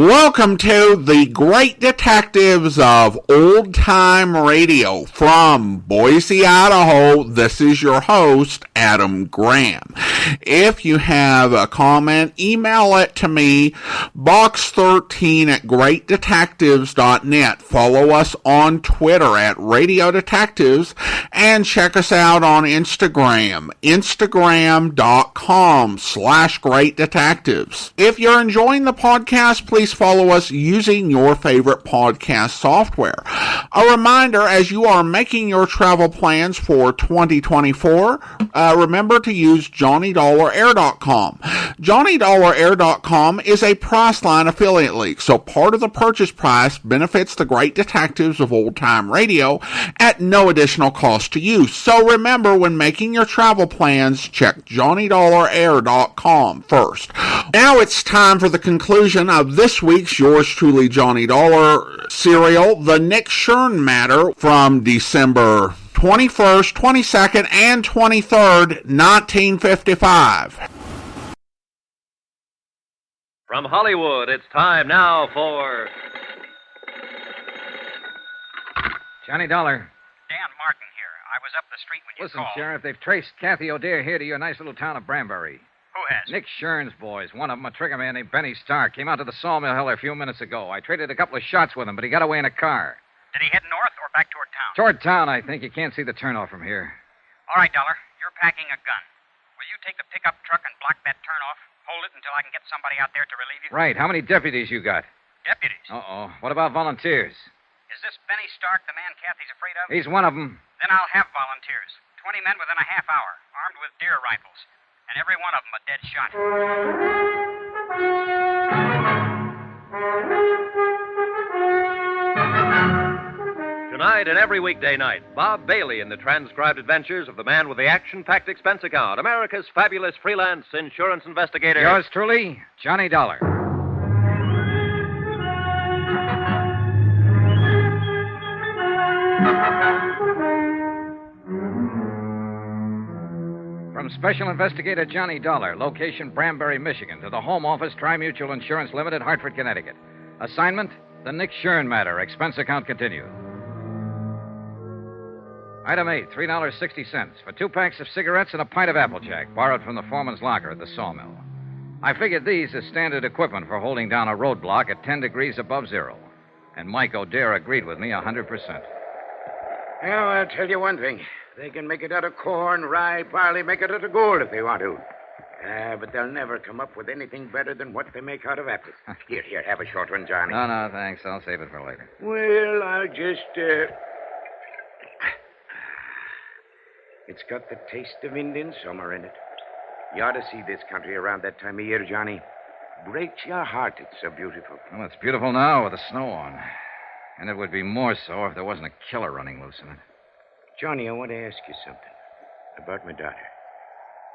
Welcome to the Great Detectives of Old Time Radio. From Boise, Idaho, this is your host, Adam Graham. If you have a comment, email it to me, box13@greatdetectives.net. Follow us on Twitter at Radio Detectives, and check us out on Instagram, instagram.com/Great Detectives. If you're enjoying the podcast, please follow us using your favorite podcast software. A reminder, as you are making your travel plans for 2024, remember to use JohnnyDollarAir.com. JohnnyDollarAir.com is a Priceline affiliate link, so part of the purchase price benefits the Great Detectives of Old Time Radio at no additional cost to you. So remember, when making your travel plans, check JohnnyDollarAir.com first. Now it's time for the conclusion of this week's yours truly Johnny Dollar serial, the Nick Shurn matter from December 21st, 22nd, and 23rd, 1955. From Hollywood, it's time now for... Johnny Dollar. Dan Martin here. I was up the street when you called. Listen, Sheriff, they've traced Kathy O'Dare here to your nice little town of Branbury. Who has? Nick Shurn's boys. One of them, a trigger man named Benny Stark, came out to the sawmill hill a few minutes ago. I traded a couple of shots with him, but he got away in a car. Did he head north or back toward town? Toward town, I think. You can't see the turnoff from here. All right, Dollar. You're packing a gun. Will you take the pickup truck and block that turnoff? Hold it until I can get somebody out there to relieve you? Right. How many deputies you got? Deputies? Uh-oh. What about volunteers? Is this Benny Stark the man Kathy's afraid of? He's one of them. Then I'll have volunteers. 20 men within a half hour, armed with deer rifles. And every one of them a dead shot. Tonight and every weekday night, Bob Bailey in the transcribed adventures of the man with the action-packed expense account, America's fabulous freelance insurance investigator. Yours truly, Johnny Dollar. From Special Investigator Johnny Dollar, location Branbury, Michigan, to the Home Office, Tri-Mutual Insurance Limited, Hartford, Connecticut. Assignment, the Nick Shurn matter. Expense account continued. Item 8, $3.60 for 2 packs of cigarettes and a pint of Applejack, borrowed from the foreman's locker at the sawmill. I figured these as standard equipment for holding down a roadblock at 10 degrees above zero. And Mike O'Dare agreed with me 100%. Well, I'll tell you one thing. They can make it out of corn, rye, barley, make it out of gold if they want to. But they'll never come up with anything better than what they make out of apples. Here, have a short one, Johnny. No, thanks. I'll save it for later. Well, I'll just, It's got the taste of Indian summer in it. You ought to see this country around that time of year, Johnny. Breaks your heart, it's so beautiful. Well, it's beautiful now with the snow on. And it would be more so if there wasn't a killer running loose in it. Johnny, I want to ask you something about my daughter.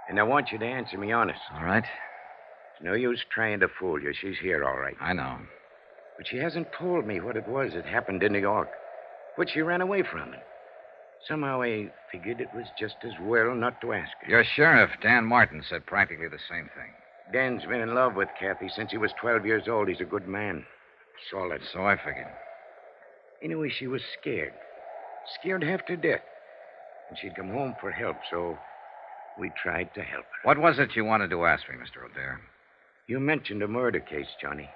And I want you to answer me honest. All right. It's no use trying to fool you. She's here, all right. I know. But she hasn't told me what it was that happened in New York. What she ran away from. And somehow I figured it was just as well not to ask her. Your sheriff, Dan Martin, said practically the same thing. Dan's been in love with Kathy since he was 12 years old. He's a good man. Solid. So I figured. Anyway, she was scared. Scared half to death. And she'd come home for help, so we tried to help her. What was it you wanted to ask me, Mr. O'Dare? You mentioned a murder case, Johnny.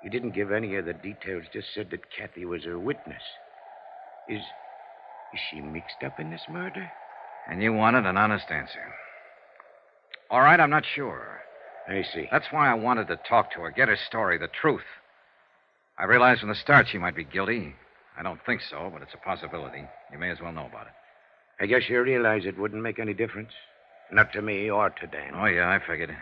You didn't give any of the details, just said that Kathy was a witness. Is she mixed up in this murder? And you wanted an honest answer. All right, I'm not sure. I see. That's why I wanted to talk to her, get her story, the truth. I realized from the start she might be guilty. I don't think so, but it's a possibility. You may as well know about it. I guess you realize it wouldn't make any difference. Not to me or to Dan. Oh, yeah, I figured.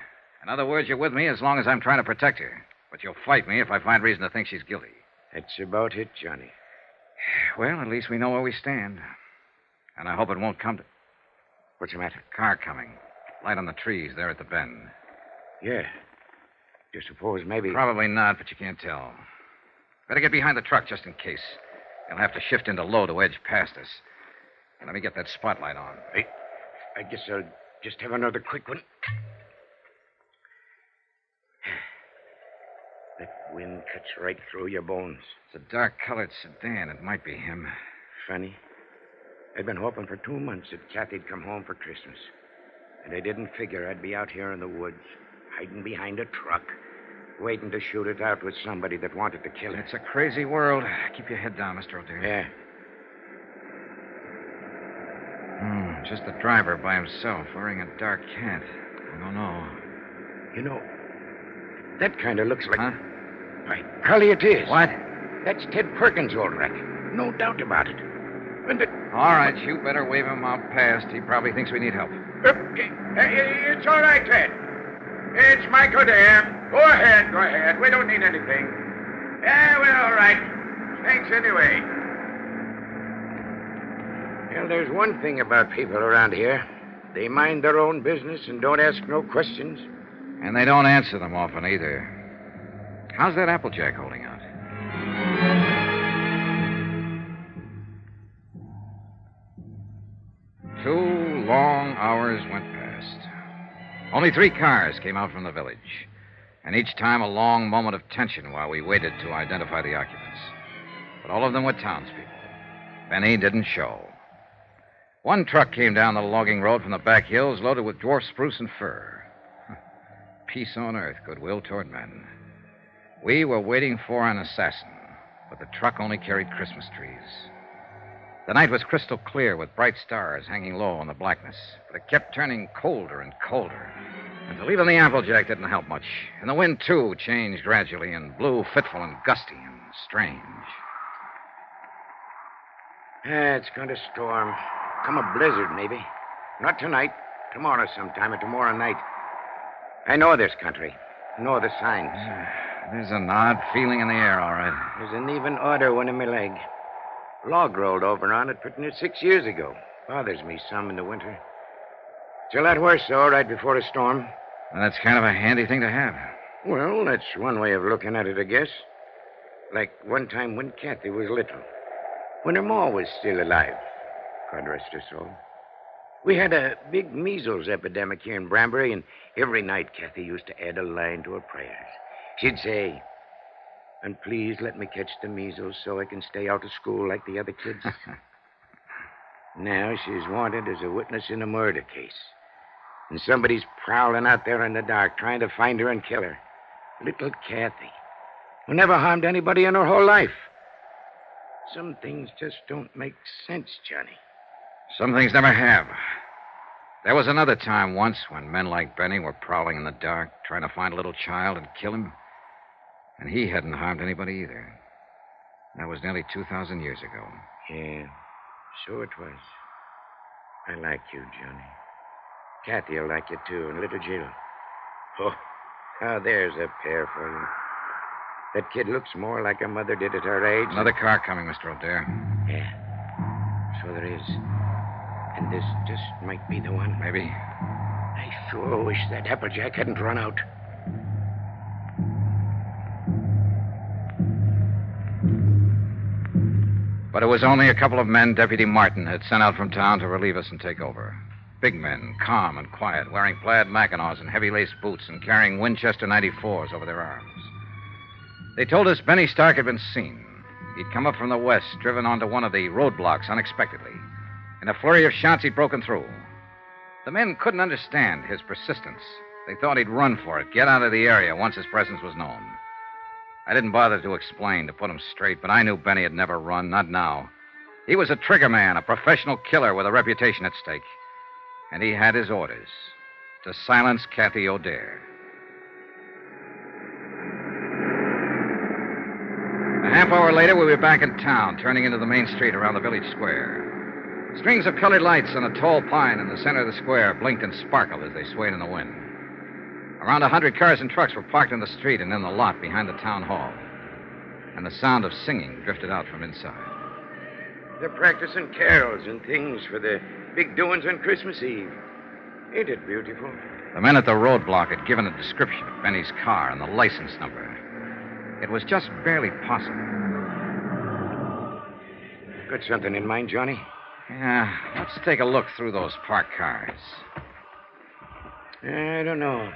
In other words, you're with me as long as I'm trying to protect her. But you'll fight me if I find reason to think she's guilty. That's about it, Johnny. Well, at least we know where we stand. And I hope it won't come to... What's the matter? Car coming. Light on the trees there at the bend. Yeah. You suppose maybe... Probably not, but you can't tell. Better get behind the truck just in case. You'll have to shift into low to edge past us. And let me get that spotlight on. I guess I'll just have another quick one. That Wind cuts right through your bones. It's a dark-colored sedan. It might be him. Funny. I've been hoping for 2 months that Kathy'd come home for Christmas. And I didn't figure I'd be out here in the woods, hiding behind a truck, waiting to shoot it out with somebody that wanted to kill her. It's a crazy world. Keep your head down, Mr. O'Dare. Yeah. Just the driver by himself, wearing a dark hat. I don't know. You know, that kind of looks like... Huh? Why, golly, it is. What? That's Ted Perkins, old wreck. No doubt about it. And All right, you better wave him out past. He probably thinks we need help. It's all right, Ted. It's Michael there. Go ahead. We don't need anything. Yeah, we're all right. Thanks anyway. Well, there's one thing about people around here. They mind their own business and don't ask no questions. And they don't answer them often either. How's that Applejack holding out? Two long hours went past. Only 3 cars came out from the village. And each time a long moment of tension while we waited to identify the occupants. But all of them were townspeople. Benny didn't show. One truck came down the logging road from the back hills loaded with dwarf spruce and fir. Peace on earth, goodwill toward men. We were waiting for an assassin, but the truck only carried Christmas trees. The night was crystal clear with bright stars hanging low in the blackness, but it kept turning colder and colder. Until even the Applejack didn't help much. And the wind, too, changed gradually and blew fitful and gusty and strange. It's going to storm. Come a blizzard, maybe. Not tonight. Tomorrow sometime or tomorrow night. I know this country. Know the signs. There's an odd feeling in the air, all right. There's an even odder one in my leg. Log rolled over on it pretty near 6 years ago. Bothers me some in the winter. It's a lot worse, though, right before a storm. Well, that's kind of a handy thing to have. Well, that's one way of looking at it, I guess. Like one time when Kathy was little. When her ma was still alive. God rest her soul. We had a big measles epidemic here in Branbury, and every night Kathy used to add a line to her prayers. She'd say, "And please let me catch the measles so I can stay out of school like the other kids." Now she's wanted as a witness in a murder case. And somebody's prowling out there in the dark trying to find her and kill her. Little Kathy, who never harmed anybody in her whole life. Some things just don't make sense, Johnny. Some things never have. There was another time once when men like Benny were prowling in the dark, trying to find a little child and kill him. And he hadn't harmed anybody either. That was nearly 2,000 years ago. Yeah, so it was. I like you, Johnny. Kathy will like you, too, and little Jill. Oh, now there's a pair for you. That kid looks more like her mother did at her age. Another car coming, Mr. O'Dare. Yeah, so there is. And this just might be the one. Maybe. I sure wish that Applejack hadn't run out. But it was only a couple of men Deputy Martin had sent out from town to relieve us and take over. Big men, calm and quiet, wearing plaid mackinaws and heavy lace boots and carrying Winchester 94s over their arms. They told us Benny Stark had been seen. He'd come up from the west, driven onto one of the roadblocks unexpectedly. In a flurry of shots, he'd broken through. The men couldn't understand his persistence. They thought he'd run for it, get out of the area once his presence was known. I didn't bother to explain, to put him straight, but I knew Benny had never run, not now. He was a trigger man, a professional killer with a reputation at stake. And he had his orders to silence Kathy O'Dare. A half hour later, we were back in town, turning into the main street around the village square. Strings of colored lights on a tall pine in the center of the square blinked and sparkled as they swayed in the wind. Around 100 cars and trucks were parked in the street and in the lot behind the town hall. And the sound of singing drifted out from inside. They're practicing carols and things for the big doings on Christmas Eve. Ain't it beautiful? The men at the roadblock had given a description of Benny's car and the license number. It was just barely possible. Got something in mind, Johnny? Yeah, let's take a look through those parked cars. I don't know.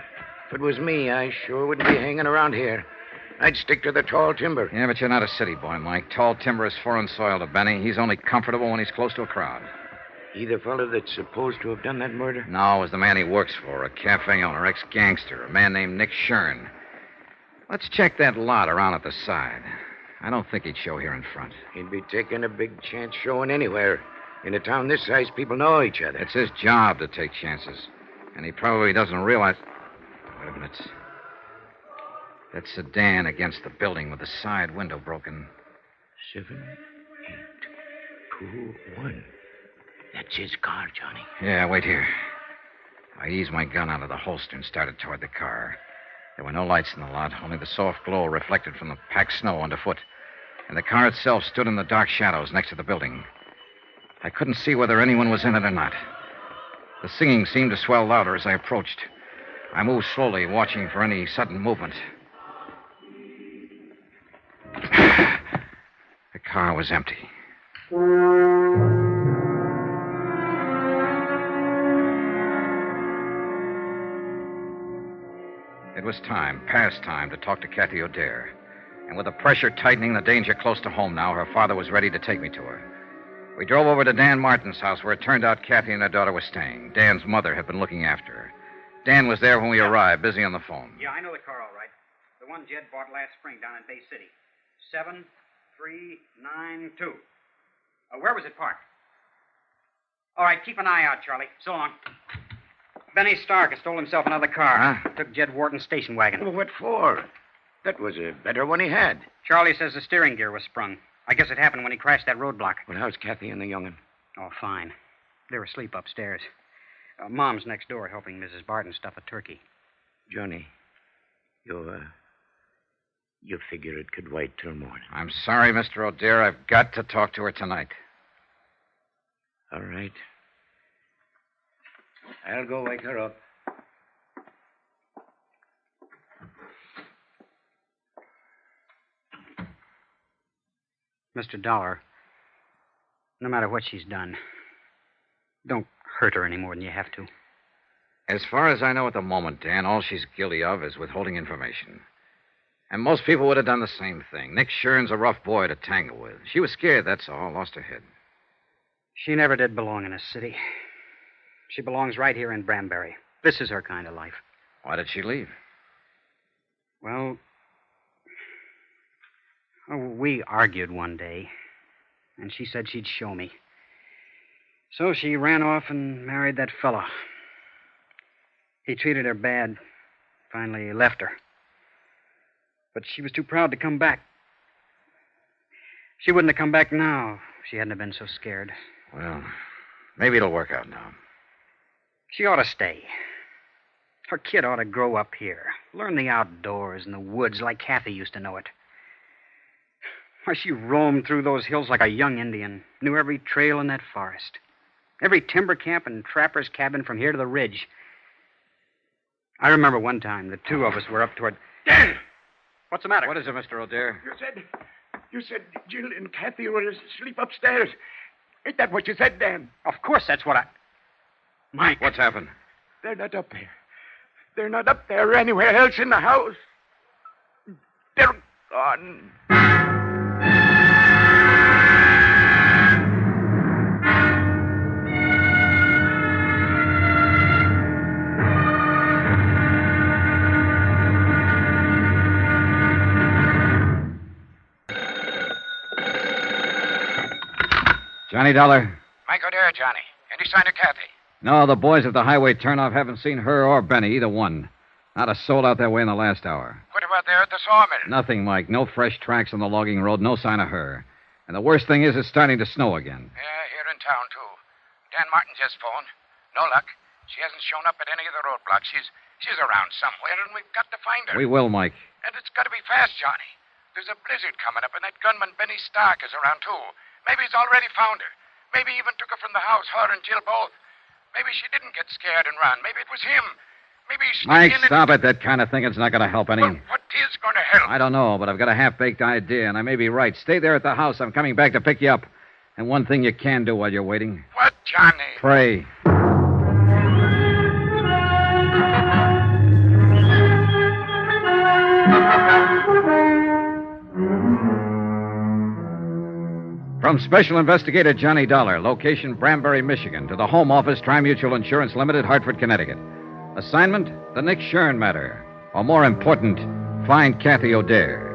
If it was me, I sure wouldn't be hanging around here. I'd stick to the tall timber. Yeah, but you're not a city boy, Mike. Tall timber is foreign soil to Benny. He's only comfortable when he's close to a crowd. He the fellow that's supposed to have done that murder? No, it was the man he works for, a cafe owner, ex-gangster, a man named Nick Shurn. Let's check that lot around at the side. I don't think he'd show here in front. He'd be taking a big chance showing anywhere. In a town this size, people know each other. It's his job to take chances. And he probably doesn't realize... Wait a minute. That sedan against the building with the side window broken. 7821. That's his car, Johnny. Yeah, wait here. I eased my gun out of the holster and started toward the car. There were no lights in the lot, only the soft glow reflected from the packed snow underfoot. And the car itself stood in the dark shadows next to the building. I couldn't see whether anyone was in it or not. The singing seemed to swell louder as I approached. I moved slowly, watching for any sudden movement. The car was empty. It was time, past time, to talk to Kathy O'Dare. And with the pressure tightening, the danger close to home now, her father was ready to take me to her. We drove over to Dan Martin's house, where it turned out Kathy and her daughter were staying. Dan's mother had been looking after her. Dan was there when we arrived, busy on the phone. Yeah, I know the car all right. The one Jed bought last spring down in Bay City. 7392. Where was it parked? All right, keep an eye out, Charlie. So long. Benny Stark has stole himself another car. Huh? Took Jed Wharton's station wagon. Well, what for? That was a better one he had. Charlie says the steering gear was sprung. I guess it happened when he crashed that roadblock. Well, how's Kathy and the young'un? Oh, fine. They're asleep upstairs. Mom's next door helping Mrs. Barton stuff a turkey. Johnny, you figure it could wait till morning. I'm sorry, Mr. O'Dare. I've got to talk to her tonight. All right. I'll go wake her up. Mr. Dollar, no matter what she's done, don't hurt her any more than you have to. As far as I know at the moment, Dan, all she's guilty of is withholding information. And most people would have done the same thing. Nick Shurn's a rough boy to tangle with. She was scared, that's all. Lost her head. She never did belong in a city. She belongs right here in Branbury. This is her kind of life. Why did she leave? Well, we argued one day, and she said she'd show me. So she ran off and married that fellow. He treated her bad. Finally left her. But she was too proud to come back. She wouldn't have come back now if she hadn't have been so scared. Well, maybe it'll work out now. She ought to stay. Her kid ought to grow up here. Learn the outdoors and the woods like Kathy used to know it. Why, she roamed through those hills like a young Indian. Knew every trail in that forest. Every timber camp and trapper's cabin from here to the ridge. I remember one time the two of us were up toward... Dan! What's the matter? What is it, Mr. O'Dare? You said Jill and Kathy were asleep upstairs. Ain't that what you said, Dan? Of course, that's what I... Mike. What's happened? They're not up there. They're not up there or anywhere else in the house. They're gone. Johnny Dollar? Mike O'Dare, Johnny. Any sign of Kathy? No, the boys at the highway turnoff haven't seen her or Benny, either one. Not a soul out that way in the last hour. What about there at the sawmill? Nothing, Mike. No fresh tracks on the logging road, no sign of her. And the worst thing is it's starting to snow again. Yeah, here in town, too. Dan Martin just phoned. No luck. She hasn't shown up at any of the roadblocks. She's around somewhere, and we've got to find her. We will, Mike. And it's got to be fast, Johnny. There's a blizzard coming up, and that gunman Benny Stark is around, too. Maybe he's already found her. Maybe he even took her from the house, her and Jill both. Maybe she didn't get scared and run. Maybe it was him. Maybe he snuck Mike, in and... stop it. That kind of thinking's not going to help any. Well, what is going to help? I don't know, but I've got a half-baked idea, and I may be right. Stay there at the house. I'm coming back to pick you up. And one thing you can do while you're waiting. What, Johnny? Pray. From Special Investigator Johnny Dollar, location Branbury, Michigan, to the Home Office, Tri-Mutual Insurance Limited, Hartford, Connecticut. Assignment, the Nick Shurn matter. Or more important, find Kathy O'Dare.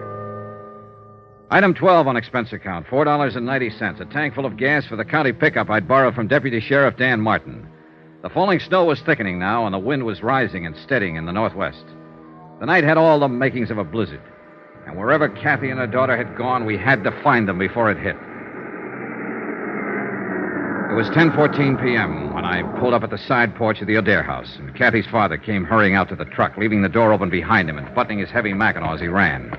Item 12 on expense account, $4.90, a tank full of gas for the county pickup I'd borrowed from Deputy Sheriff Dan Martin. The falling snow was thickening now, and the wind was rising and steadying in the northwest. The night had all the makings of a blizzard. And wherever Kathy and her daughter had gone, we had to find them before it hit. It was 10:14 p.m. when I pulled up at the side porch of the O'Dare house, and Kathy's father came hurrying out to the truck, leaving the door open behind him and buttoning his heavy mackinaw as he ran.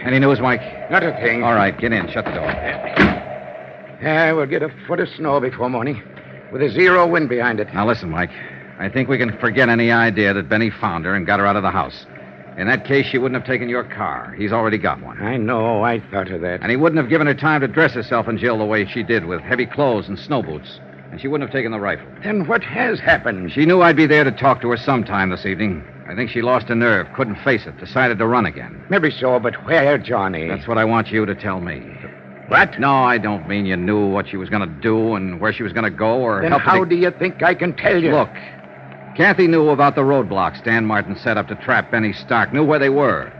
Any news, Mike? Not a thing. All right, get in. Shut the door. Yeah, we'll get a foot of snow before morning, with a zero wind behind it. Now, listen, Mike. I think we can forget any idea that Benny found her and got her out of the house. In that case, she wouldn't have taken your car. He's already got one. I know. I thought of that. And he wouldn't have given her time to dress herself in jail the way she did, with heavy clothes and snow boots. And she wouldn't have taken the rifle. Then what has happened? She knew I'd be there to talk to her sometime this evening. I think she lost her nerve, couldn't face it, decided to run again. Maybe so, but where, Johnny? That's what I want you to tell me. What? No, I don't mean you knew what she was going to do and where she was going to go or Then help how do you think I can tell you? Look, Kathy knew about the roadblocks Dan Martin set up to trap Benny Stark, knew where they were.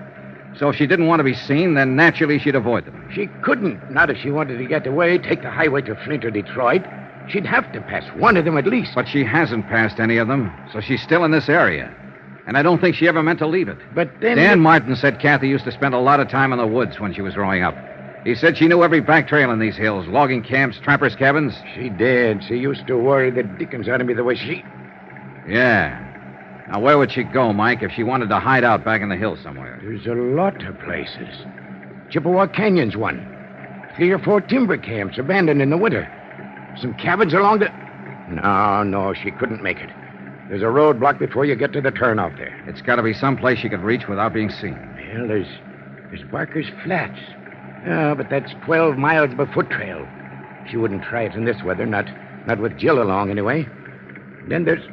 So if she didn't want to be seen, then naturally she'd avoid them. She couldn't. Not if she wanted to get away, take the highway to Flint or Detroit. She'd have to pass one of them at least. But she hasn't passed any of them, so she's still in this area. And I don't think she ever meant to leave it. But then... Dan Martin said Kathy used to spend a lot of time in the woods when she was growing up. He said she knew every back trail in these hills, logging camps, trappers' cabins. She did. She used to worry the dickens out of me the way she... Yeah. Now, where would she go, Mike, if she wanted to hide out back in the hills somewhere? There's a lot of places. Chippewa Canyon's one. 3 or 4 timber camps abandoned in the winter. Some cabins along the... No, she couldn't make it. There's a roadblock before you get to the turnoff there. It's got to be someplace she could reach without being seen. Well, there's Barker's Flats. But that's 12 miles of a foot trail. She wouldn't try it in this weather, not with Jill along, anyway. Then there's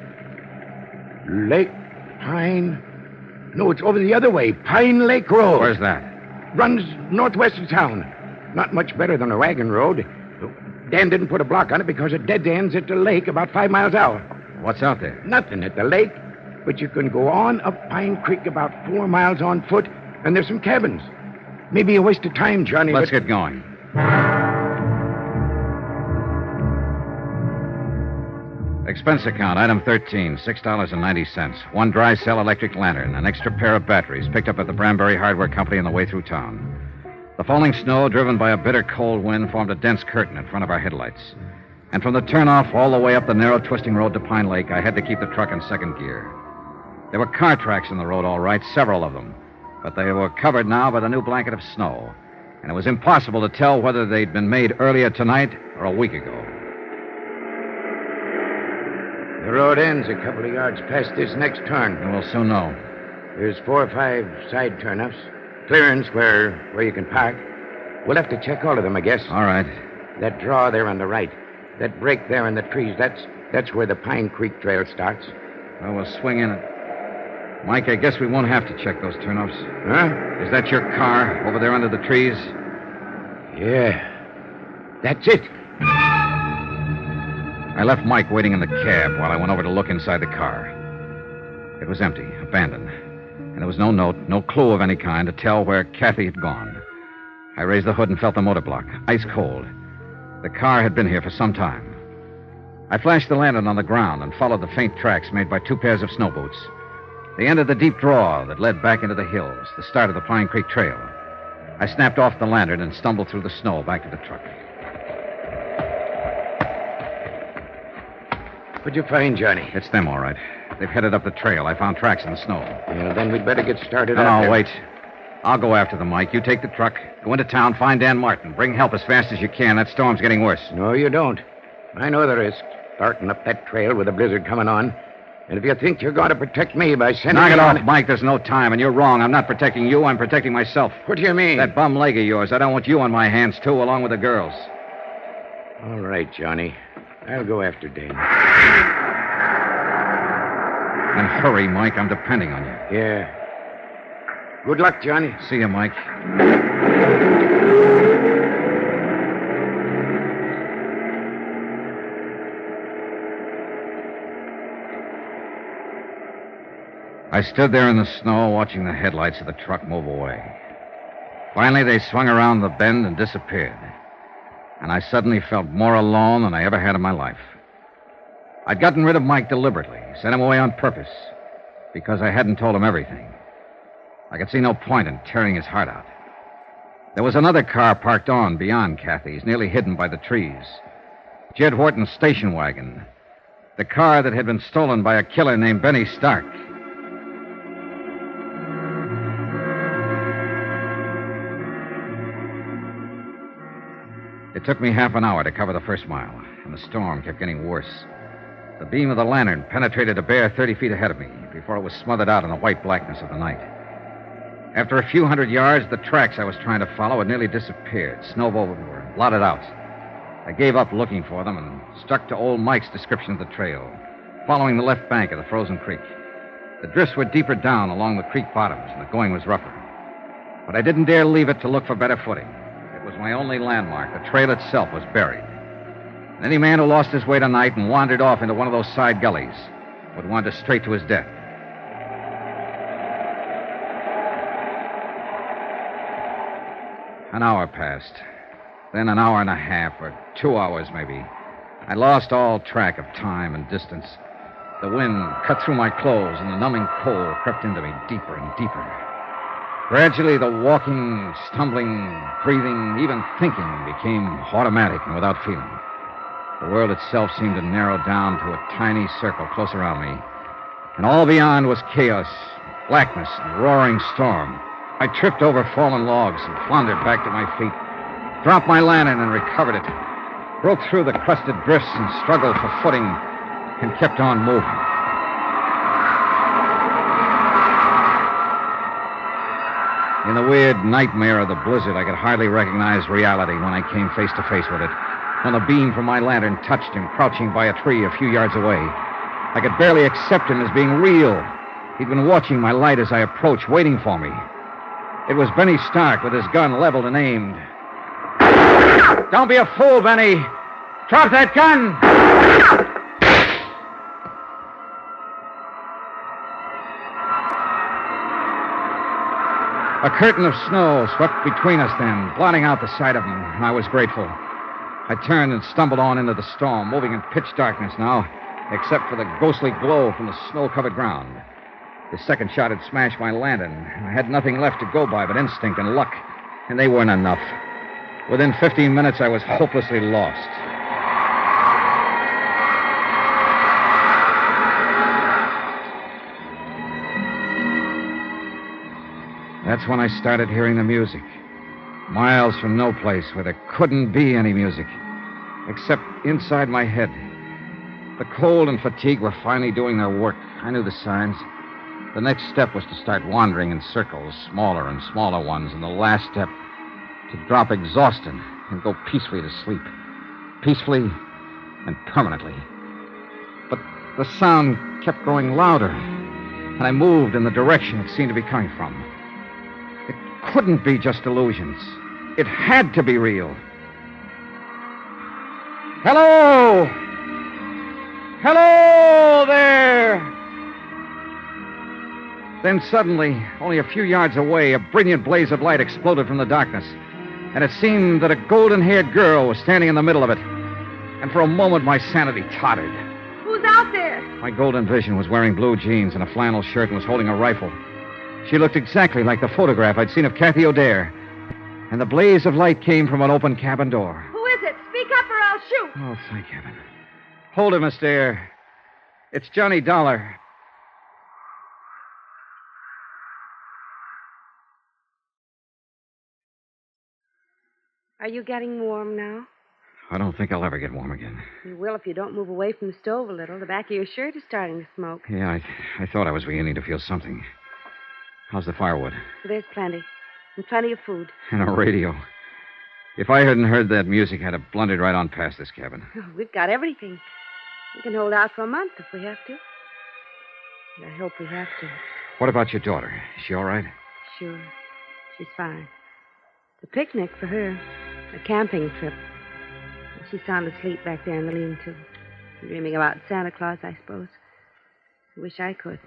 Lake Pine... No, it's over the other way. Pine Lake Road. Where's that? Runs northwest of town. Not much better than a wagon road. Dan didn't put a block on it because it dead ends at the lake about 5 miles out. What's out there? Nothing at the lake, but you can go on up Pine Creek about 4 miles on foot, and there's some cabins. Maybe a waste of time, Johnny, Let's get going. Expense account, item 13, $6.90. 1 dry cell electric lantern, an extra pair of batteries picked up at the Branbury Hardware Company on the way through town. The falling snow, driven by a bitter cold wind, formed a dense curtain in front of our headlights. And from the turnoff all the way up the narrow twisting road to Pine Lake, I had to keep the truck in second gear. There were car tracks in the road, all right, several of them. But they were covered now by the new blanket of snow. And it was impossible to tell whether they'd been made earlier tonight or a week ago. The road ends a couple of yards past this next turn. And we'll soon know. There's 4 or 5 side turnoffs. Clearance where you can park. We'll have to check all of them, I guess. All right. That draw there on the right. That break there in the trees, that's where the Pine Creek Trail starts. Well, we'll swing in it. Mike, I guess we won't have to check those turnoffs. Huh? Is that your car over there under the trees? Yeah. That's it. I left Mike waiting in the cab while I went over to look inside the car. It was empty, abandoned. And there was no note, no clue of any kind to tell where Kathy had gone. I raised the hood and felt the motor block, ice cold. The car had been here for some time. I flashed the lantern on the ground and followed the faint tracks made by 2 pairs of snow boots. They entered the deep draw that led back into the hills, the start of the Pine Creek Trail. I snapped off the lantern and stumbled through the snow back to the truck. What'd you find, Johnny? It's them, all right. They've headed up the trail. I found tracks in the snow. Well, then we'd better get started No, out there. wait. I'll go after them, Mike. You take the truck, go into town, find Dan Martin. Bring help as fast as you can. That storm's getting worse. No, you don't. I know the risk. Starting up that trail with a blizzard coming on. And if you think you're going to protect me by sending Knock me it on... off, Mike. There's no time, and you're wrong. I'm not protecting you. I'm protecting myself. What do you mean? That bum leg of yours. I don't want you on my hands, too, along with the girls. All right, Johnny. I'll go after Dan. And hurry, Mike. I'm depending on you. Yeah. Good luck, Johnny. See you, Mike. I stood there in the snow watching the headlights of the truck move away. Finally, they swung around the bend and disappeared. And I suddenly felt more alone than I ever had in my life. I'd gotten rid of Mike deliberately, sent him away on purpose, because I hadn't told him everything. I could see no point in tearing his heart out. There was another car parked on beyond Kathy's, nearly hidden by the trees. Jed Wharton's station wagon. The car that had been stolen by a killer named Benny Stark. It took me half an hour to cover the first mile, and the storm kept getting worse. The beam of the lantern penetrated a bare 30 feet ahead of me before it was smothered out in the white blackness of the night. After a few hundred yards, the tracks I was trying to follow had nearly disappeared, snowed over and blotted out. I gave up looking for them and stuck to old Mike's description of the trail, following the left bank of the frozen creek. The drifts were deeper down along the creek bottoms, and the going was rougher. But I didn't dare leave it to look for better footing. It was my only landmark. The trail itself was buried. And any man who lost his way tonight and wandered off into one of those side gullies would wander straight to his death. An hour passed. Then an hour and a half, or 2 hours maybe. I lost all track of time and distance. The wind cut through my clothes, and the numbing cold crept into me deeper and deeper. Gradually, the walking, stumbling, breathing, even thinking became automatic and without feeling. The world itself seemed to narrow down to a tiny circle close around me. And all beyond was chaos, blackness, and roaring storm. I tripped over fallen logs and floundered back to my feet, dropped my lantern and recovered it, broke through the crusted drifts and struggled for footing, and kept on moving. In the weird nightmare of the blizzard, I could hardly recognize reality when I came face to face with it. When the beam from my lantern touched him, crouching by a tree a few yards away. I could barely accept him as being real. He'd been watching my light as I approached, waiting for me. It was Benny Stark with his gun leveled and aimed. Don't be a fool, Benny. Drop that gun! A curtain of snow swept between us then, blotting out the sight of him, and I was grateful. I turned and stumbled on into the storm, moving in pitch darkness now, except for the ghostly glow from the snow-covered ground. The second shot had smashed my lantern. I had nothing left to go by but instinct and luck, and they weren't enough. Within 15 minutes, I was hopelessly lost. That's when I started hearing the music. Miles from no place where there couldn't be any music, except inside my head. The cold and fatigue were finally doing their work. I knew the signs. The next step was to start wandering in circles, smaller and smaller ones, and the last step, to drop exhausted and go peacefully to sleep. Peacefully and permanently. But the sound kept growing louder, and I moved in the direction it seemed to be coming from. It couldn't be just illusions. It had to be real. Hello! Hello there! Then suddenly, only a few yards away, a brilliant blaze of light exploded from the darkness. And it seemed that a golden-haired girl was standing in the middle of it. And for a moment, my sanity tottered. Who's out there? My golden vision was wearing blue jeans and a flannel shirt and was holding a rifle. She looked exactly like the photograph I'd seen of Kathy O'Dare. And the blaze of light came from an open cabin door. Who is it? Speak up or I'll shoot. Oh, thank heaven. Hold it, Miss Dare. It's Johnny Dollar. Are you getting warm now? I don't think I'll ever get warm again. You will if you don't move away from the stove a little. The back of your shirt is starting to smoke. Yeah, I thought I was beginning to feel something. How's the firewood? There's plenty. And plenty of food. And a radio. If I hadn't heard that music, I'd have blundered right on past this cabin. Oh, we've got everything. We can hold out for a month if we have to. I hope we have to. What about your daughter? Is she all right? Sure. She's fine. It's a picnic for her. A camping trip. She's sound asleep back there in the lean-to. Dreaming about Santa Claus, I suppose. I wish I could.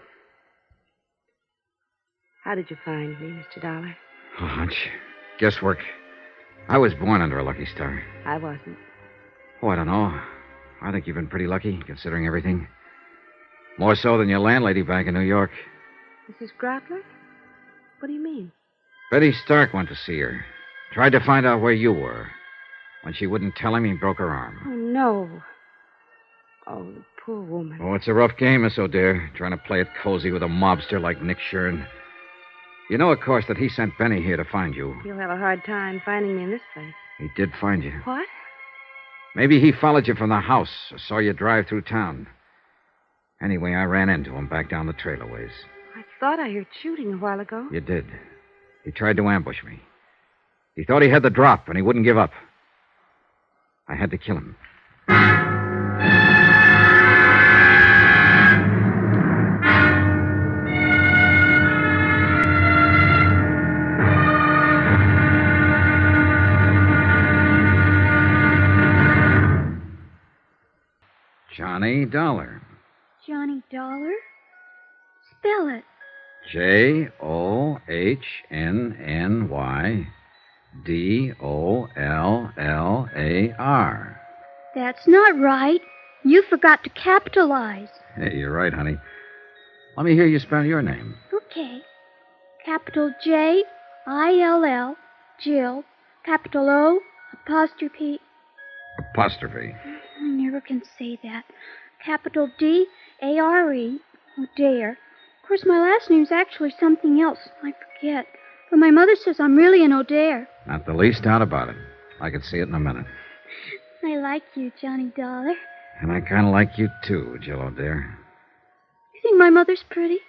How did you find me, Mr. Dollar? A hunch. Guesswork. I was born under a lucky star. I wasn't. Oh, I don't know. I think you've been pretty lucky, considering everything. More so than your landlady back in New York. Mrs. Grotler? What do you mean? Betty Stark went to see her. Tried to find out where you were. When she wouldn't tell him, he broke her arm. Oh, no. Oh, the poor woman. Oh, it's a rough game, Miss O'Dare, trying to play it cozy with a mobster like Nick Shurn. You know, of course, that he sent Benny here to find you. He'll have a hard time finding me in this place. He did find you. What? Maybe he followed you from the house or saw you drive through town. Anyway, I ran into him back down the trailer ways. I thought I heard shooting a while ago. You did. He tried to ambush me. He thought he had the drop, and he wouldn't give up. I had to kill him. Johnny Dollar. Johnny Dollar? Spell it. JOHNNYDOLLAR. That's not right. You forgot to capitalize. Hey, you're right, honey. Let me hear you spell your name. Okay. Capital J-I-L-L, Jill. Capital O, apostrophe. Apostrophe. I never can say that. Capital D-A-R-E, O'Dare. Of course, my last name's actually something else. I forget. But my mother says I'm really an O'Dare. Not the least doubt about it. I can see it in a minute. I like you, Johnny Dollar. And I kind of like you, too, Jill O'Dare. You think my mother's pretty?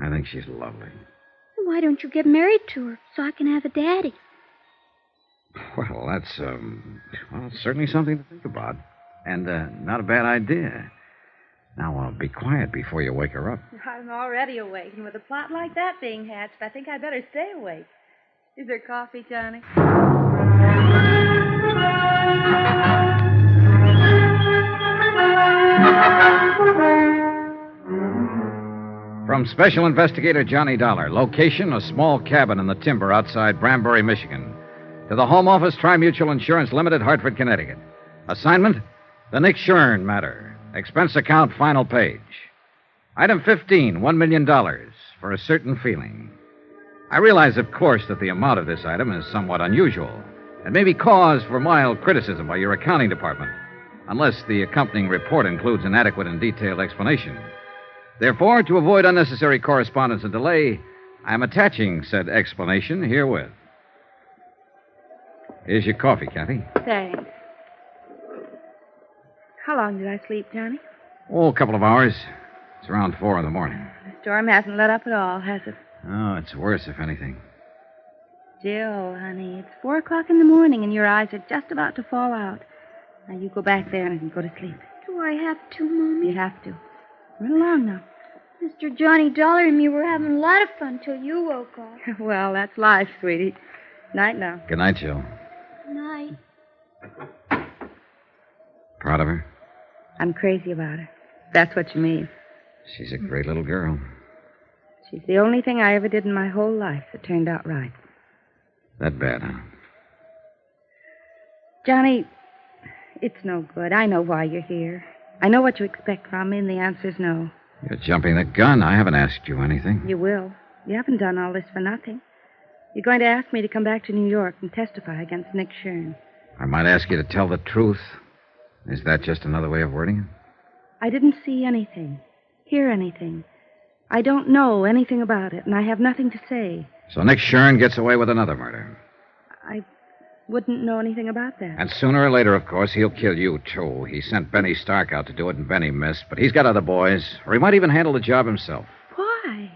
I think she's lovely. Then why don't you get married to her so I can have a daddy? Well, that's, certainly something to think about. And, not a bad idea. Now, be quiet before you wake her up. I'm already awake, and with a plot like that being hatched, I think I'd better stay awake. Is there coffee, Johnny? From Special Investigator Johnny Dollar, location, a small cabin in the timber outside Branbury, Michigan. To the Home Office, Tri-Mutual Insurance Limited, Hartford, Connecticut. Assignment, the Nick Shurn matter. Expense account, final page. Item 15, $1 million for a certain feeling. I realize, of course, that the amount of this item is somewhat unusual and may be cause for mild criticism by your accounting department, unless the accompanying report includes an adequate and detailed explanation. Therefore, to avoid unnecessary correspondence and delay, I am attaching said explanation herewith. Here's your coffee, Kathy. Thanks. How long did I sleep, Johnny? Oh, a couple of hours. It's around 4 in the morning. The storm hasn't let up at all, has it? Oh, it's worse, if anything. Jill, honey, it's 4 o'clock in the morning and your eyes are just about to fall out. Now, you go back there and go to sleep. Do I have to, Mommy? You have to. Run along now. Mr. Johnny Dollar and me were having a lot of fun till you woke up. Well, that's life, sweetie. Night now. Good night, Jill. Good night. Proud of her? I'm crazy about her. That's what you mean. She's a great little girl. She's the only thing I ever did in my whole life that turned out right. That bad, huh? Johnny, it's no good. I know why you're here. I know what you expect from me, and the answer's no. You're jumping the gun. I haven't asked you anything. You will. You haven't done all this for nothing. You're going to ask me to come back to New York and testify against Nick Shurn. I might ask you to tell the truth. Is that just another way of wording it? I didn't see anything, hear anything. I don't know anything about it, and I have nothing to say. So Nick Shurn gets away with another murder. I wouldn't know anything about that. And sooner or later, of course, he'll kill you, too. He sent Benny Stark out to do it, and Benny missed. But he's got other boys, or he might even handle the job himself. Why?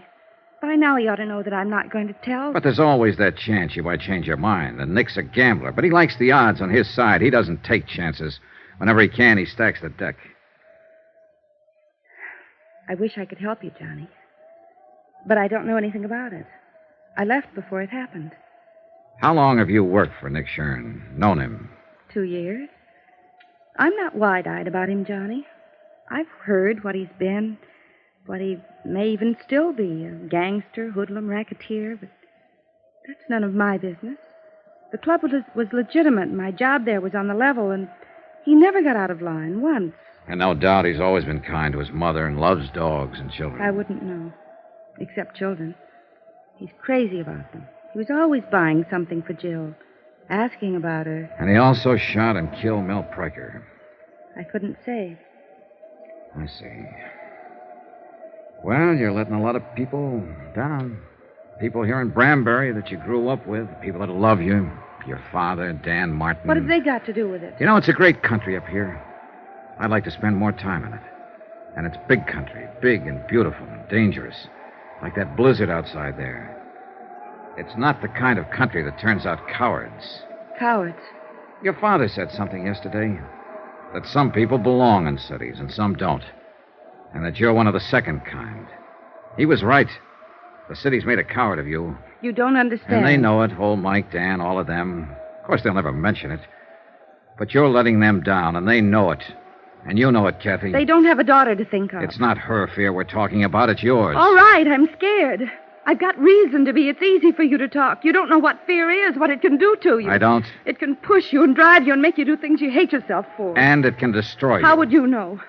By now he ought to know that I'm not going to tell. But there's always that chance you might change your mind. And Nick's a gambler, but he likes the odds on his side. He doesn't take chances. Whenever he can, he stacks the deck. I wish I could help you, Johnny. But I don't know anything about it. I left before it happened. How long have you worked for Nick Shurn? Known him? 2 years. I'm not wide-eyed about him, Johnny. I've heard what he's been, What he may even still be, a gangster, hoodlum, racketeer, but that's none of my business. The club was legitimate, and my job there was on the level, and he never got out of line once. And no doubt he's always been kind to his mother and loves dogs and children. I wouldn't know, except children. He's crazy about them. He was always buying something for Jill, asking about her. And he also shot and killed Mel Pryker. I couldn't say. I see. Well, you're letting a lot of people down. People here in Branbury that you grew up with, people that love you, your father, Dan Martin. What have they got to do with it? You know, it's a great country up here. I'd like to spend more time in it. And it's big country, big and beautiful and dangerous, like that blizzard outside there. It's not the kind of country that turns out cowards. Cowards? Your father said something yesterday, that some people belong in cities and some don't, and that you're one of the second kind. He was right. The city's made a coward of you. You don't understand. And they know it, old Mike, Dan, all of them. Of course, they'll never mention it. But you're letting them down, and they know it. And you know it, Kathy. They don't have a daughter to think of. It's not her fear we're talking about, it's yours. All right, I'm scared. I've got reason to be. It's easy for you to talk. You don't know what fear is, what it can do to you. I don't. It can push you and drive you and make you do things you hate yourself for. And it can destroy you. How would you know?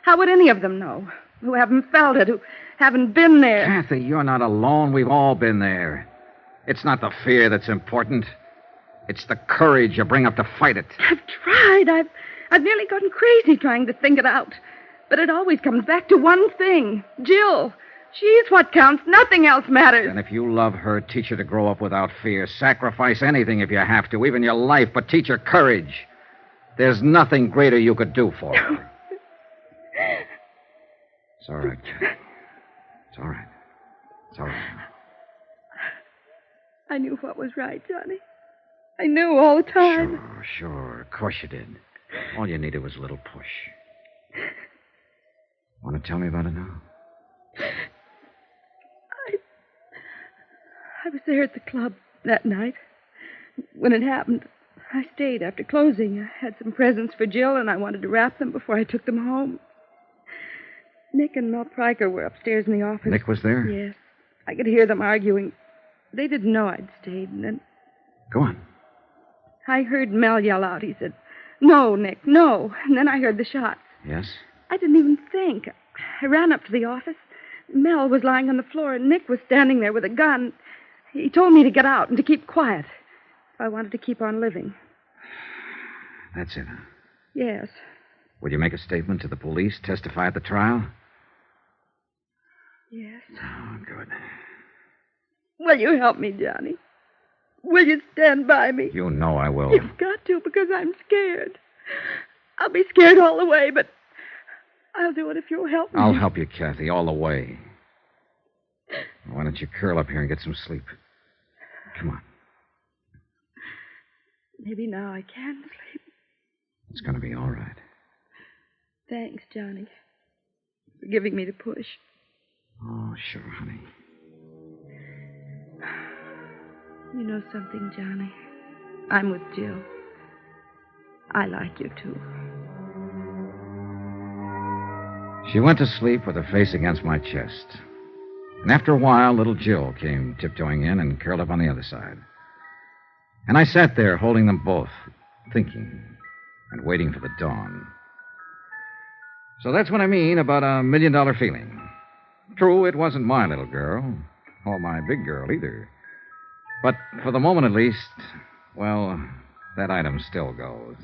How would any of them know? Who haven't felt it, who haven't been there. Kathy, you're not alone. We've all been there. It's not the fear that's important. It's the courage you bring up to fight it. I've tried. I've nearly gone crazy trying to think it out. But it always comes back to one thing. Jill. She's what counts. Nothing else matters. And if you love her, teach her to grow up without fear. Sacrifice anything if you have to, even your life, but teach her courage. There's nothing greater you could do for her. It's all right, Kathy. It's all right. It's all right. I knew what was right, Johnny. I knew all the time. Sure. Of course you did. All you needed was a little push. Want to tell me about it now? I was there at the club that night. When it happened, I stayed after closing. I had some presents for Jill, and I wanted to wrap them before I took them home. Nick and Mel Pryker were upstairs in the office. Nick was there? Yes. I could hear them arguing. They didn't know I'd stayed, and then... Go on. I heard Mel yell out. He said, "No, Nick, no." And then I heard the shots. Yes? I didn't even think. I ran up to the office. Mel was lying on the floor, and Nick was standing there with a gun. He told me to get out and to keep quiet if I wanted to keep on living. That's it, huh? Yes. Will you make a statement to the police, testify at the trial? Yes. Oh, good. Will you help me, Johnny? Will you stand by me? You know I will. You've got to, because I'm scared. I'll be scared all the way, but I'll do it if you'll help me. I'll help you, Kathy, all the way. Why don't you curl up here and get some sleep? Come on. Maybe now I can sleep. It's going to be all right. Thanks, Johnny, for giving me the push. Oh, sure, honey. You know something, Johnny? I'm with Jill. I like you, too. She went to sleep with her face against my chest. And after a while, little Jill came tiptoeing in and curled up on the other side. And I sat there holding them both, thinking and waiting for the dawn. So that's what I mean about $1 million feeling. True, it wasn't my little girl, or my big girl either. But for the moment at least, well, that item still goes.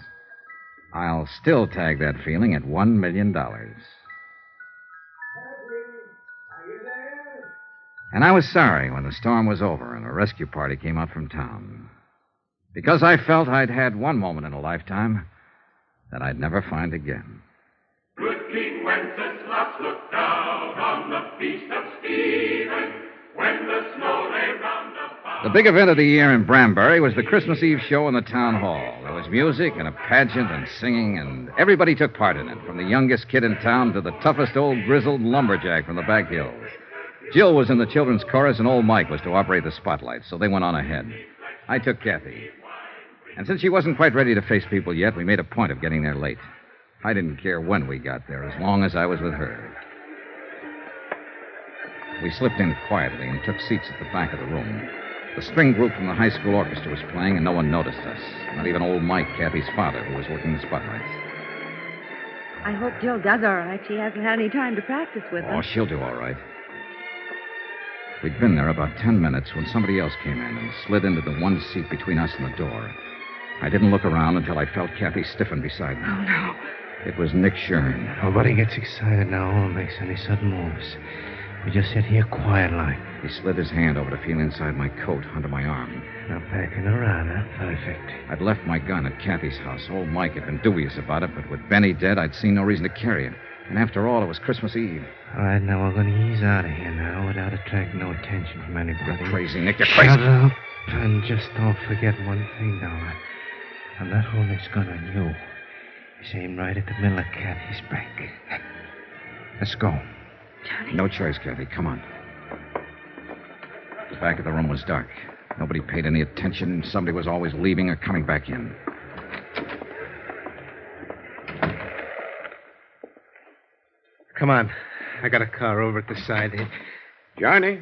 I'll still tag that feeling at $1 million. And I was sorry when the storm was over and a rescue party came out from town. Because I felt I'd had one moment in a lifetime that I'd never find again. Good King Wenceslas looked down on the feast of Stephen when the snow lay round about. The big event of the year in Branbury was the Christmas Eve show in the town hall. There was music and a pageant and singing, and everybody took part in it, from the youngest kid in town to the toughest old grizzled lumberjack from the back hills. Jill was in the children's chorus, and old Mike was to operate the spotlight, so they went on ahead. I took Kathy. And since she wasn't quite ready to face people yet, we made a point of getting there late. I didn't care when we got there, as long as I was with her. We slipped in quietly and took seats at the back of the room. The string group from the high school orchestra was playing, and no one noticed us. Not even old Mike, Kathy's father, who was working the spotlights. I hope Jill does all right. She hasn't had any time to practice with them. Oh, she'll do all right. We'd been there about 10 minutes when somebody else came in and slid into the one seat between us and the door. I didn't look around until I felt Kathy stiffen beside me. Oh, no. It was Nick Shurn. Nobody gets excited now or makes any sudden moves. We just sit here quiet like. He slid his hand over to feel inside my coat under my arm. Now packing around, huh? Perfect. I'd left my gun at Kathy's house. Old Mike had been dubious about it, but with Benny dead, I'd seen no reason to carry it. And after all, it was Christmas Eve. All right, now we're going to ease out of here now without attracting no attention from anybody. You're crazy, Nick. You're crazy. Shut up. And just don't forget one thing, now. I'm not holding this gun on you. It's aimed right at the middle of Kathy's back. Let's go. Johnny. No choice, Kathy. Come on. The back of the room was dark. Nobody paid any attention. Somebody was always leaving or coming back in. Come on. I got a car over at the side here. Johnny?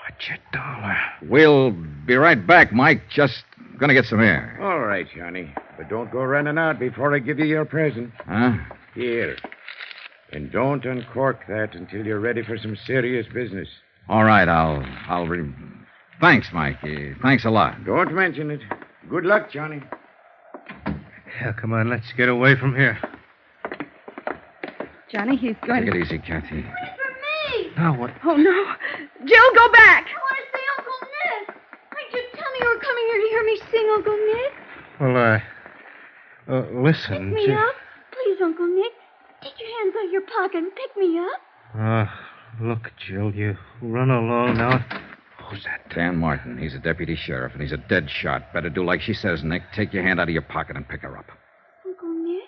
Watch your dollar. We'll be right back, Mike. Just gonna get some air. All right, Johnny. But don't go running out before I give you your present. Huh? Here. And don't uncork that until you're ready for some serious business. All right, Thanks, Mike. Thanks a lot. Don't mention it. Good luck, Johnny. Yeah, come on, let's get away from here. Johnny, he's going Take it easy, Kathy. For me! Now what? Oh, no. Jill, go back. I want to see Uncle Nick. Why did you tell me you were coming here to hear me sing, Uncle Nick? Well, listen. Pick me up. Please, Uncle Nick. Take your hands out of your pocket and pick me up. Look, Jill, you run along now. Who's that? Dan Martin. He's a deputy sheriff, and he's a dead shot. Better do like she says, Nick. Take your hand out of your pocket and pick her up. Uncle Nick?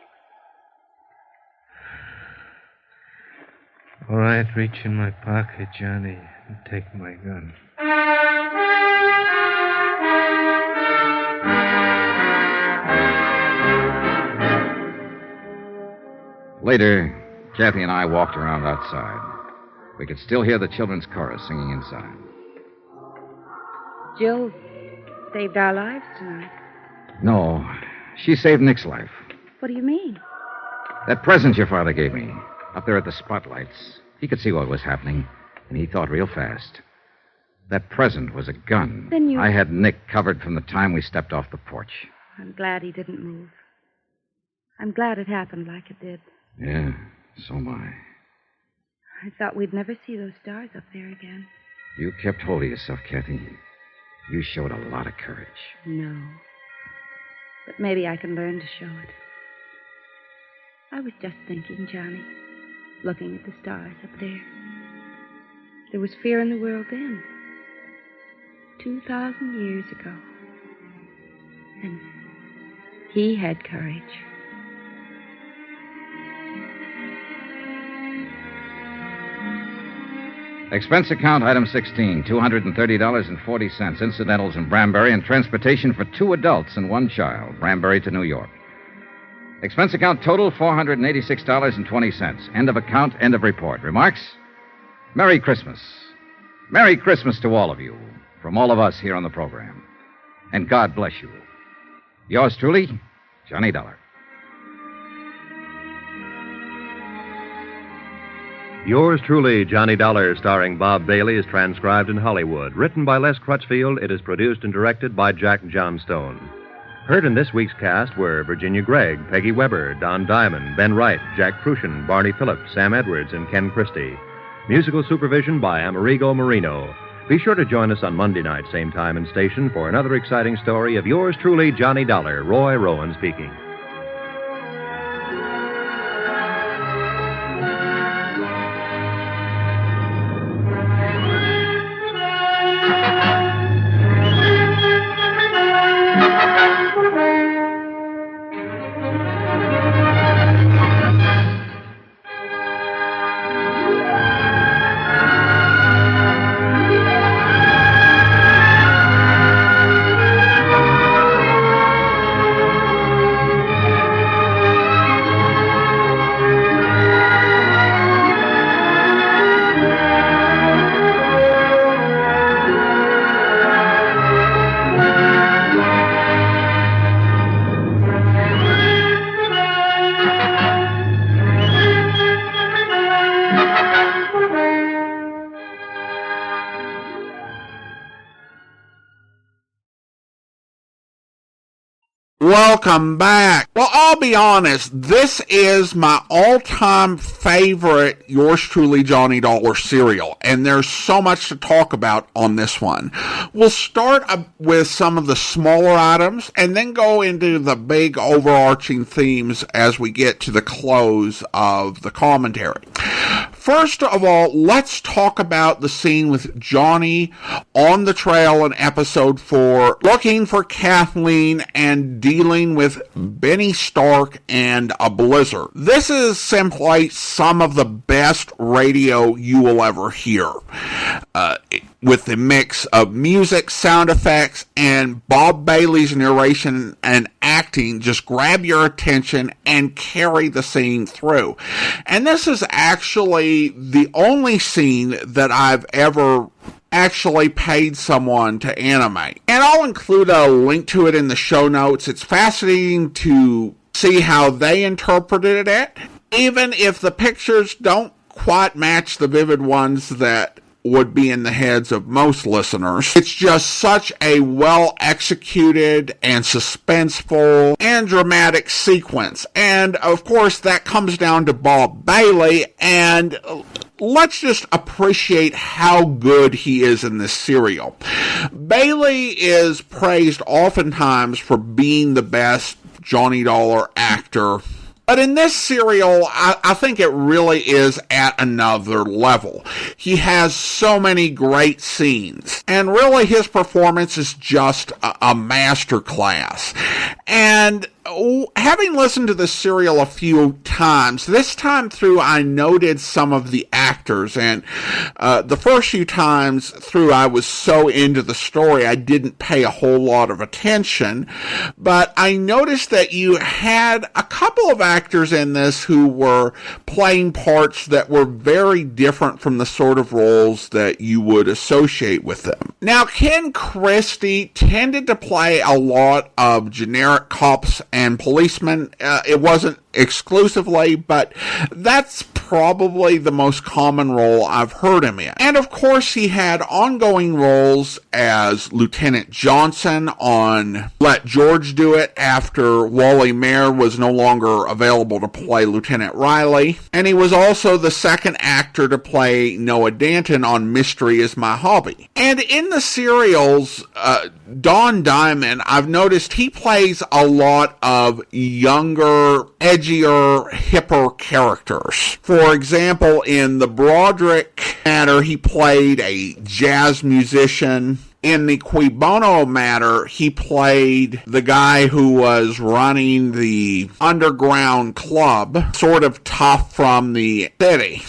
All right, reach in my pocket, Johnny, and take my gun. Later, Kathy and I walked around outside. We could still hear the children's chorus singing inside. Jill saved our lives tonight. No, she saved Nick's life. What do you mean? That present your father gave me, up there at the spotlights, he could see what was happening, and he thought real fast. That present was a gun. Then you... I had Nick covered from the time we stepped off the porch. I'm glad he didn't move. I'm glad it happened like it did. Yeah, so am I. I thought we'd never see those stars up there again. You kept hold of yourself, Kathy. You showed a lot of courage. No. But maybe I can learn to show it. I was just thinking, Johnny, looking at the stars up there. There was fear in the world then. 2,000 years ago. And he had courage. Expense account, item 16, $230.40, incidentals in Branbury, and transportation for 2 adults and 1 child, Branbury to New York. Expense account total, $486.20. End of account, end of report. Remarks? Merry Christmas. Merry Christmas to all of you, from all of us here on the program. And God bless you. Yours truly, Johnny Dollar. Yours truly, Johnny Dollar, starring Bob Bailey, is transcribed in Hollywood. Written by Les Crutchfield, it is produced and directed by Jack Johnstone. Heard in this week's cast were Virginia Gregg, Peggy Weber, Don Diamond, Ben Wright, Jack Kruschen, Barney Phillips, Sam Edwards, and Ken Christy. Musical supervision by Amerigo Marino. Be sure to join us on Monday night, same time and station, for another exciting story of yours truly, Johnny Dollar. Roy Rowan speaking. Welcome back. Well, I'll be honest, this is my all-time favorite Yours Truly Johnny Dollar serial, and there's so much to talk about on this one. We'll start with some of the smaller items, and then go into the big overarching themes as we get to the close of the commentary. First of all, let's talk about the scene with Johnny on the trail in episode 4, looking for Kathleen and dealing with Benny Stark and a blizzard. This is simply some of the best radio you will ever hear, with the mix of music, sound effects, and Bob Bailey's narration and acting just grab your attention and carry the scene through. And this is actually the only scene that I've ever actually paid someone to animate. And I'll include a link to it in the show notes. It's fascinating to see how they interpreted it, even if the pictures don't quite match the vivid ones that would be in the heads of most listeners. It's just such a well-executed and suspenseful and dramatic sequence. And, of course, that comes down to Bob Bailey, and let's just appreciate how good he is in this serial. Bailey is praised oftentimes for being the best Johnny Dollar actor, but in this serial, I think it really is at another level. He has so many great scenes, and really his performance is just a masterclass. And having listened to this serial a few times, this time through I noted some of the actors, and the first few times through I was so into the story I didn't pay a whole lot of attention, but I noticed that you had a couple of actors in this who were playing parts that were very different from the sort of roles that you would associate with them. Now, Ken Christy tended to play a lot of generic cops and policemen. It wasn't exclusively, but that's probably the most common role I've heard him in. And of course, he had ongoing roles as Lieutenant Johnson on Let George Do It after Wally Mayer was no longer available to play Lieutenant Riley. And he was also the second actor to play Noah Danton on Mystery Is My Hobby. And in the serials, Don Diamond, I've noticed he plays a lot of younger, edgier, hipper characters. For example, in the Broderick matter, he played a jazz musician. In the Cui Bono matter, he played the guy who was running the underground club, sort of tough from the city.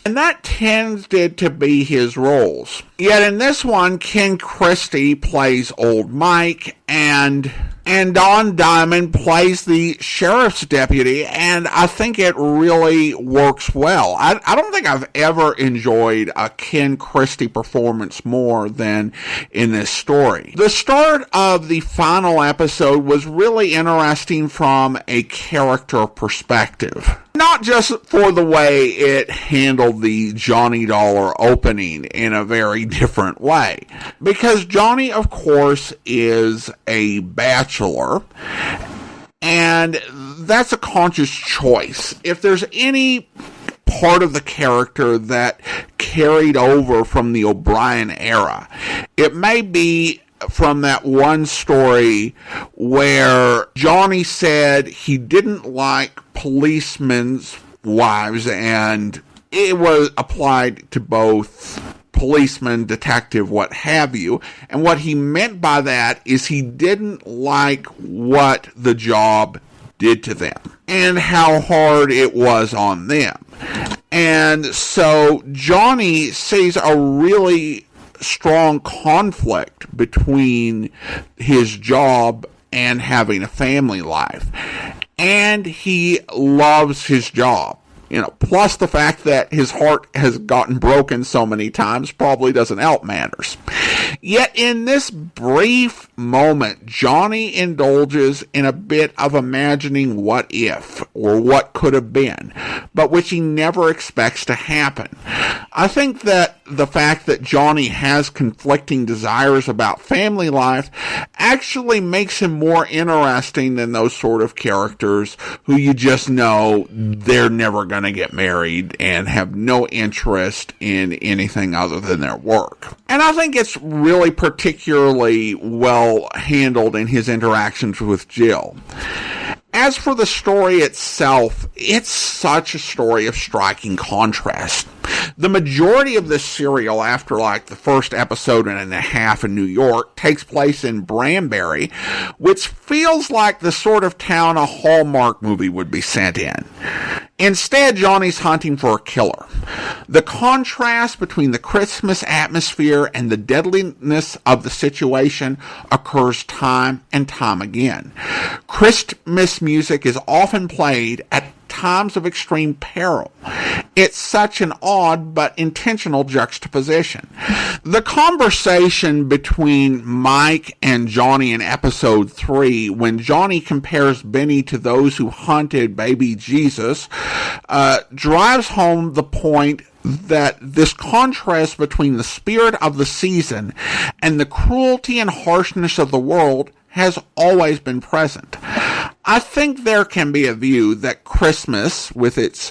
And that tended to be his roles. Yet in this one, Ken Christy plays Old Mike, and Don Diamond plays the sheriff's deputy, and I think it really works well. I don't think I've ever enjoyed a Ken Christy performance more than in this story. The start of the final episode was really interesting from a character perspective. Not just for the way it handled the Johnny Dollar opening in a very different way. Because Johnny, of course, is a bachelor, and that's a conscious choice. If there's any part of the character that carried over from the O'Brien era, it may be from that one story where Johnny said he didn't like policemen's wives, and it was applied to both policeman, detective, what have you. And what he meant by that is he didn't like what the job did to them and how hard it was on them. And so Johnny sees a really strong conflict between his job and having a family life. And he loves his job. Plus the fact that his heart has gotten broken so many times probably doesn't help matters. Yet in this brief moment, Johnny indulges in a bit of imagining what if, or what could have been, but which he never expects to happen. I think that the fact that Johnny has conflicting desires about family life actually makes him more interesting than those sort of characters who you just know they're never going to get married and have no interest in anything other than their work. And I think it's really particularly well handled in his interactions with Jill. As for the story itself, it's such a story of striking contrast. The majority of this serial, after like the first episode and a half in New York, takes place in Branbury, which feels like the sort of town a Hallmark movie would be set in. Instead, Johnny's hunting for a killer. The contrast between the Christmas atmosphere and the deadliness of the situation occurs time and time again. Christmas music is often played at times of extreme peril. It's such an odd but intentional juxtaposition. The conversation between Mike and Johnny in episode 3, when Johnny compares Benny to those who hunted baby Jesus, drives home the point that this contrast between the spirit of the season and the cruelty and harshness of the world has always been present. I think there can be a view that Christmas, with its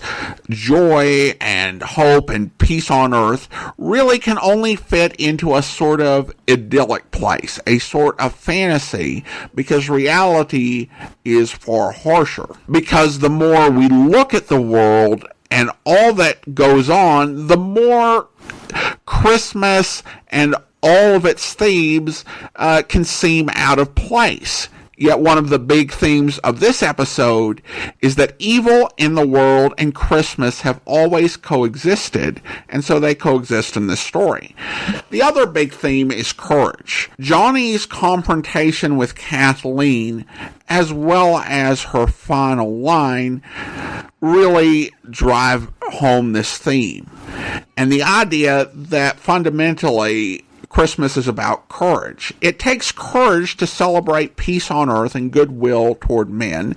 joy and hope and peace on earth, really can only fit into a sort of idyllic place, a sort of fantasy, because reality is far harsher. Because the more we look at the world and all that goes on, the more Christmas and all of its themes can seem out of place. Yet one of the big themes of this episode is that evil in the world and Christmas have always coexisted, and so they coexist in this story. The other big theme is courage. Johnny's confrontation with Kathleen, as well as her final line, really drive home this theme. And the idea that fundamentally Christmas is about courage. It takes courage to celebrate peace on earth and goodwill toward men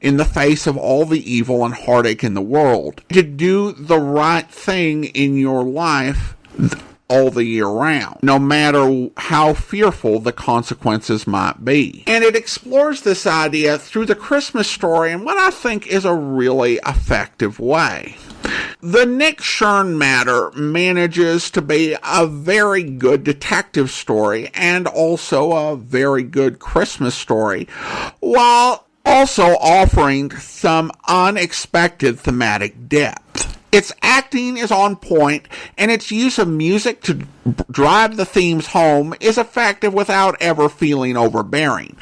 in the face of all the evil and heartache in the world. To do the right thing in your life all the year round, no matter how fearful the consequences might be. And it explores this idea through the Christmas story in what I think is a really effective way. The Nick Shurn matter manages to be a very good detective story and also a very good Christmas story, while also offering some unexpected thematic depth. Its acting is on point, and its use of music to drive the themes home is effective without ever feeling overbearing.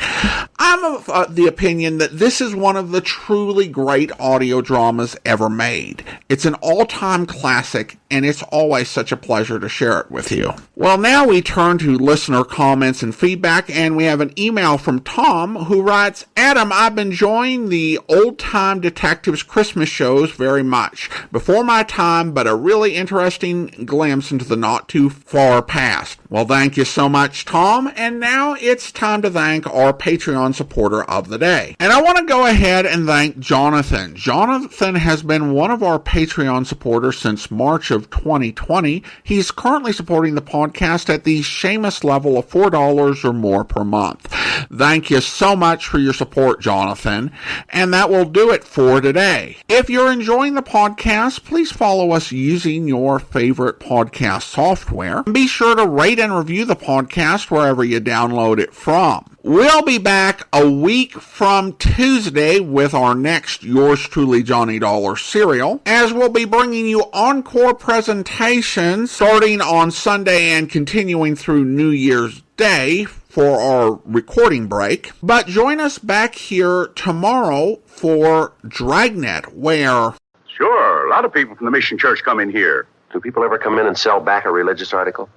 I'm of the opinion that this is one of the truly great audio dramas ever made. It's an all-time classic, and it's always such a pleasure to share it with you. Well, now we turn to listener comments and feedback, and we have an email from Tom who writes, Adam, I've been enjoying the old-time detectives Christmas shows very much. Before my time, but a really interesting glimpse into the not-too-far past. Well, thank you so much, Tom, and now it's time to thank our Patreon supporter of the day. And I want to go ahead and thank Jonathan. Jonathan has been one of our Patreon supporters since March of 2020. He's currently supporting the podcast at the Seamus level of $4 or more per month. Thank you so much for your support, Jonathan. And that will do it for today. If you're enjoying the podcast, please follow us using your favorite podcast software. Be sure to rate and review the podcast wherever you download it from. We'll be back a week from Tuesday with our next Yours Truly Johnny Dollar serial, as we'll be bringing you encore presentations starting on Sunday and continuing through New Year's Day for our recording break. But join us back here tomorrow for Dragnet, where... Sure, a lot of people from the Mission Church come in here. Do people ever come in and sell back a religious article?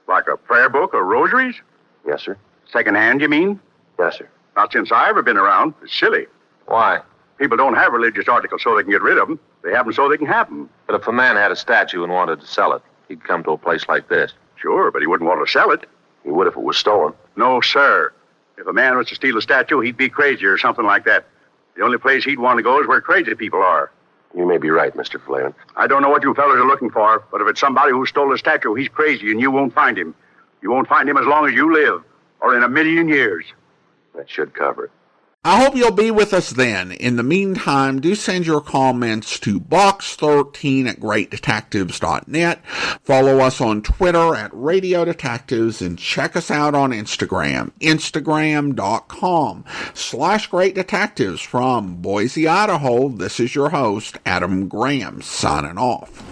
Like a prayer book or rosaries? Yes, sir. Second-hand, you mean? Yes, sir. Not since I've ever been around. It's silly. Why? People don't have religious articles so they can get rid of them. They have them so they can have them. But if a man had a statue and wanted to sell it, he'd come to a place like this. Sure, but he wouldn't want to sell it. He would if it was stolen. No, sir. If a man was to steal a statue, he'd be crazy or something like that. The only place he'd want to go is where crazy people are. You may be right, Mr. Flavin. I don't know what you fellas are looking for, but if it's somebody who stole a statue, he's crazy and you won't find him. You won't find him as long as you live, or in 1,000,000 years. That should cover it. I hope you'll be with us then. In the meantime, do send your comments to box13@greatdetectives.net. Follow us on Twitter @Radio Detectives and check us out on Instagram, instagram.com/Great Detectives. From Boise, Idaho, this is your host, Adam Graham, signing off.